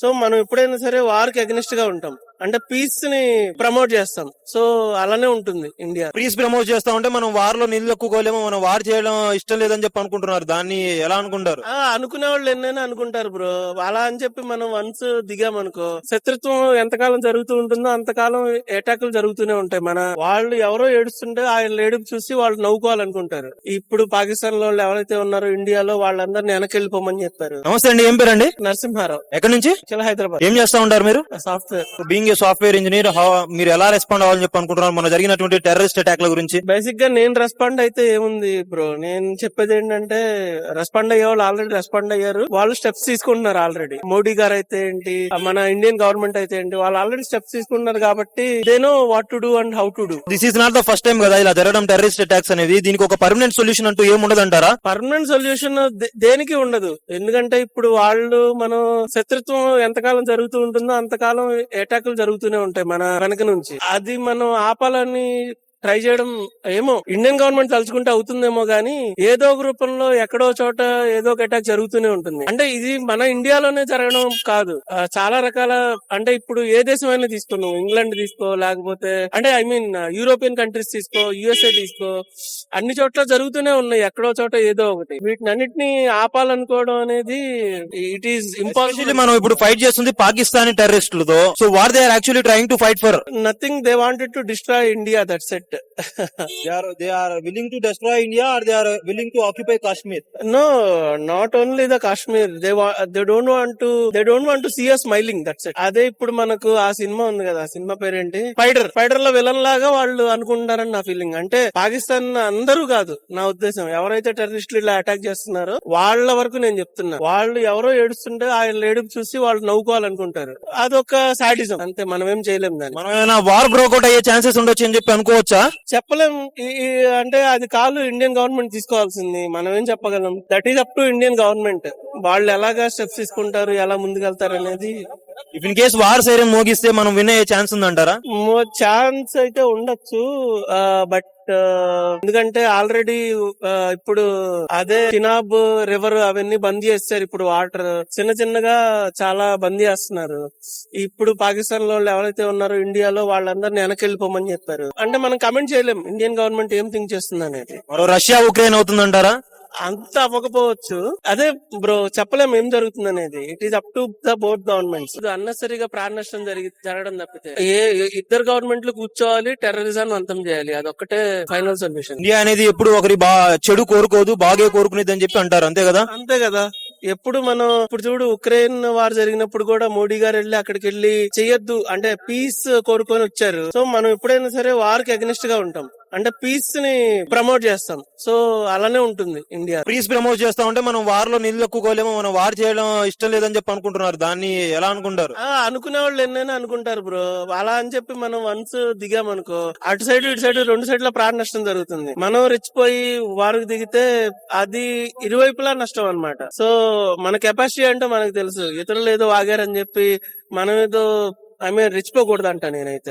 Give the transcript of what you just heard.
So మనం ఎప్పుడైనా సరే వార్ కి అగెనిస్ట్ గా ఉంటాం, అంటే పీస్ ని ప్రమోట్ చేస్తాం. సో అలానే ఉంటుంది ఇండియా. పీస్ ప్రమోట్ చేస్తా ఉంటే మనం వార్ లో నీళ్ళు ఎక్కుకోలేమో, మనం వార్ చేయడం ఇష్టం లేదని చెప్పి అనుకుంటున్నారు. దాన్ని ఎలా అనుకుంటారు? అనుకునే వాళ్ళు ఎన్నైనా అనుకుంటారు బ్రో. అలా అని చెప్పి మనం వన్స్ దిగామనుకో, శత్రుత్వం ఎంతకాలం జరుగుతూ ఉంటుందో అంతకాలం అటాకులు జరుగుతూనే ఉంటాయి. వాళ్ళు ఎవరో ఏడుస్తుంటే ఆయన ఏడుపు చూసి వాళ్ళు నవ్వుకోవాలనుకుంటారు. ఇప్పుడు పాకిస్తాన్ లో వాళ్ళు ఎవరైతే ఉన్నారో ఇండియాలో, వాళ్ళందరినీ వెనకెళ్ళిపోమని చెప్పారు. నమస్తే అండి, ఏం పేరండి? నరసింహారావు, ఎక్కడి నుంచి? హైదరాబాద్. ఏం చేస్తా ఉంటారు మీరు? Software. Being a software engineer, మీరు ఎలా రెస్పాండ్ అవ్వాలని చెప్పి అనుకుంటున్నారు మన జరిగినటువంటి టెర్రరిస్ట్ అటాక్ ల గురించి? బేసిక్ గా నేను రెస్పాండ్ అయితే ఏముంది బ్రో, నేను చెప్పేది ఏంటంటే రెస్పాండ్ అయ్యే వాళ్ళు ఆల్రెడీ రెస్పాండ్ అయ్యారు. వాళ్ళు స్టెప్స్ తీసుకుంటున్నారు ఆల్రెడీ. మోడీ గారు అయితే ఏంటి, మన ఇండియన్ గవర్నమెంట్ అయితే ఏంటి, వాళ్ళు ఆల్రెడీ స్టెప్స్ తీసుకుంటున్నారు కాబట్టి they know what to do and how to do. This is not the first time కదా ఇలా జరగడం టెర్రరిస్ట్ అటాక్స్ అనేది. దీనికి ఒక పర్మనెంట్ సొల్యూషన్ అంటూ ఏముండదంటారా? పర్మనెంట్ సొల్యూషన్ దేనికి ఉండదు. ఎందుకంటే ఇప్పుడు మనం శత్రుత్వం ఎంతకాలం జరుగుతూ ఉంటుందో అంతకాలం అటాకులు జరుగుతూనే ఉంటాయి మన వెనక నుంచి. అది మనం ఆపాలని ట్రై చేయడం ఏమో ఇండియన్ గవర్నమెంట్ తలుచుకుంటే అవుతుందేమో గానీ, ఏదో ఒక రూపంలో ఎక్కడో చోట ఏదో ఒక అటాక్ జరుగుతూనే ఉంటుంది. అంటే ఇది మన ఇండియాలోనే జరగడం కాదు, చాలా రకాల, అంటే ఇప్పుడు ఏ దేశమైనా తీసుకో, ఇంగ్లాండ్ తీసుకో, లేకపోతే అంటే యూరోపియన్ కంట్రీస్ తీసుకో, యుఎస్ఏ తీసుకో, అన్ని చోట్ల జరుగుతూనే ఉన్నాయి ఎక్కడో చోట ఏదో ఒకటి. వీటిని అన్నిటిని ఆపాలనుకోవడం అనేది ఇట్ ఈస్ ఇంపాసిబుల్. మనం ఇప్పుడు ఫైట్ చేస్తుంది పాకిస్తానీ టెర్రరిస్టులతో. So what they are actually trying to fight for? Nothing. They wanted to destroy India, that's it. They are willing to destroy India, or they are willing to occupy Kashmir? No, not only the Kashmir. They don't want to see us smiling. That's it. అదే ఇప్పుడు మనకు ఆ cinema ఉంది కదా, ఆ cinema పేరేంటి, fighter లో villain లాగా వాళ్ళు అనుకుంటారని నా ఫీలింగ్. అంటే పాకిస్తాన్ అందరూ కాదు నా ఉద్దేశం, ఎవరైతే టెర్రరిస్టులు ఇలా అటాక్ చేస్తున్నారో వాళ్ళ వరకు నేను చెప్తున్నా. వాళ్ళు ఎవరో ఏడుస్తుంటే ఆయన ఏడుపు చూసి వాళ్ళు నవ్వుకోవాలనుకుంటారు. అదొక సాడిజం అంతే, మనం ఏం చేయలేం దాన్ని. మనం ఏమైనా వార్ బ్రోకౌట్ అయ్యే ఛాన్సెస్ ఉండొచ్చు అని చెప్పి అనుకోవచ్చా? చెప్పలేం. అంటే అది కాదు ఇండియన్ గవర్నమెంట్ తీసుకోవాల్సింది, మనం ఏం చెప్పగలం. That is up to Indian government. వాళ్ళు ఎలాగా స్టెప్స్ తీసుకుంటారు, ఎలా ముందుకెళ్తారు అనేది. ఇఫ్ ఇన్ కేస్ వార్ సైరం మోగిస్తే మనం విన్ అయ్యే ఛాన్స్ ఉందంటారా? ఛాన్స్ అయితే ఉండొచ్చు, బట్ ఎందుకంటే ఆల్రెడీ ఇప్పుడు అదే చినాబ్ రివర్ అవన్నీ బంద్ చేస్తారు. ఇప్పుడు వాటర్ చిన్న చిన్నగా చాలా బంద్ చేస్తున్నారు. ఇప్పుడు పాకిస్తాన్ లో ఎవరైతే ఉన్నారో ఇండియాలో, వాళ్ళందరినీ వెనకెళ్ళిపోమని చెప్పారు. అంటే మనం కమెంట్ చేయలేం ఇండియన్ గవర్నమెంట్ ఏం థింక్ చేస్తుంది అనేది. మరో రష్యా ఉక్రెయిన్ అవుతుందంటారా? అంత అవ్వకపోవచ్చు. అదే బ్రో, చెప్పలేం ఏం జరుగుతుంది అనేది. It is up to the both governments. అన్నెసరీగా ప్రాణ నష్టం జరగడం తప్పితే ఇద్దరు గవర్నమెంట్లు కూర్చోవాలి, టెర్రరిజం అంతం చేయాలి, అదొక్కటే ఫైనల్ సొల్యూషన్. ఇండియా అనేది ఎప్పుడు ఒకరి చెడు కోరుకోదు, బాగే కోరుకునేది అని చెప్పి అంటారు, అంతే కదా? అంతే కదా. ఇప్పుడు చూడు, ఉక్రెయిన్ వార్ జరిగినప్పుడు కూడా మోడీ గారు వెళ్ళి అక్కడికి వెళ్ళి చెయ్యొద్దు అంటే పీస్ కోరుకొని వచ్చారు. సో మనం ఎప్పుడైనా సరే వార్ కి అగెనిస్ట్ గా ఉంటాం, అంటే పీస్ ని ప్రమోట్ చేస్తాం. సో అలానే ఉంటుంది ఇండియా. పీస్ ప్రమోట్ చేస్తా ఉంటే మనం వార్ లో నీళ్ళు ఎక్కుకోలేమో, మనం వార్ చేయడం ఇష్టం లేదని చెప్పి అనుకుంటున్నారు. దాన్ని ఎలా అనుకుంటారు? అనుకునే వాళ్ళు ఎన్నైనా అనుకుంటారు బ్రో. అలా అని చెప్పి మనం వన్స్ దిగామనుకో, అటు సైడ్ ఇటు సైడ్ రెండు సైడ్ల ప్రాణ నష్టం జరుగుతుంది. మనం రెచ్చిపోయి వారికి దిగితే అది ఇరువైపులా నష్టం అన్నమాట. సో మన కెపాసిటీ అంటే మనకు తెలుసు. ఇతరులు ఏదో వాగారని చెప్పి మనం ఏదో రెచ్చిపోకూడదు అంట నేనైతే.